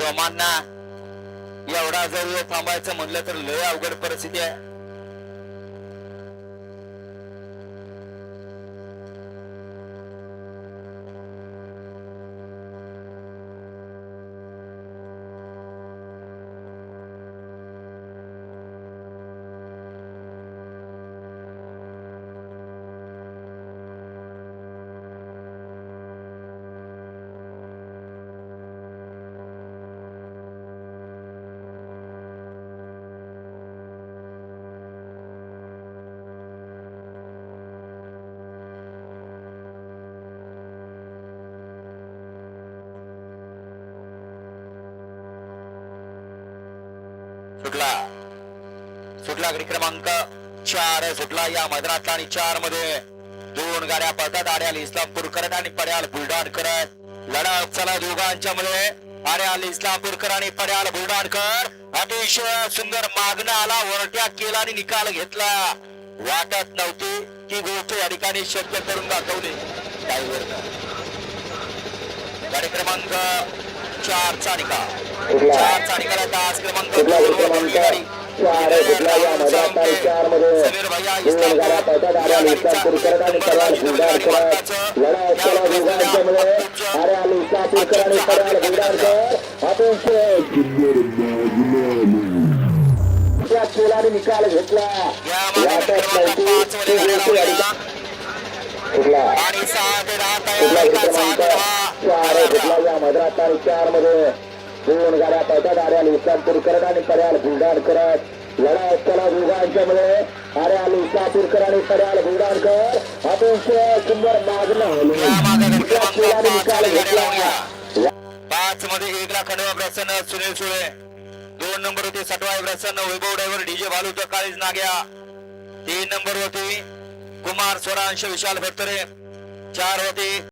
सोमांना एवढा जर वेळ थांबायचं म्हणलं तर लय अवघड परिस्थिती आहे. सुटला सुटला गडी क्रमांक 4 सुटला या मैदानात आणि 4 मध्ये दोन गाड्या पळतात. आर्याल इस्लामपूर करत आणि पड्याल बुलढाण करत लढा चला दोघांच्या मध्ये. आर्याल इस्लामपूरकर आणि पड्याल बुलढाणकर अतिशय सुंदर मागणं आला, वरट्या केला आणि निकाल घेतला. वाटत नव्हती ती गोष्ट या ठिकाणी शक्य करून दाखवली. गाडी क्रमांक 4 चा निकाल 4 चा निकाल तास क्रमांक 2 गाडी समीर भैया इस्लामपूर या गाडीचा नंबर गाडी वाटताचं निकाल घेतला आणि 6 ते 10 मैदानात 4 मध्ये दोन गाड्या पळतात. आर्याल इस्लामपूर करत आणि पड्याल बुलढाण करत लढा चला दोघांच्या मध्ये. आर्याल इस्लामपूरकर आणि पड्याल बुलढाणकर अतिशय सुंदर मागणं निकाल घेतला. 5 मध्ये 1 लाख खंडवा प्रसन्न सुनील सुळे. 2 नंबर होते सटवाई प्रसन्न वैभव ड्रायव्हर डीजे भालू तर काळीज नाग्या. 3 नंबर होते कुमार स्वरांश विशाल भत्तरे. 4 होते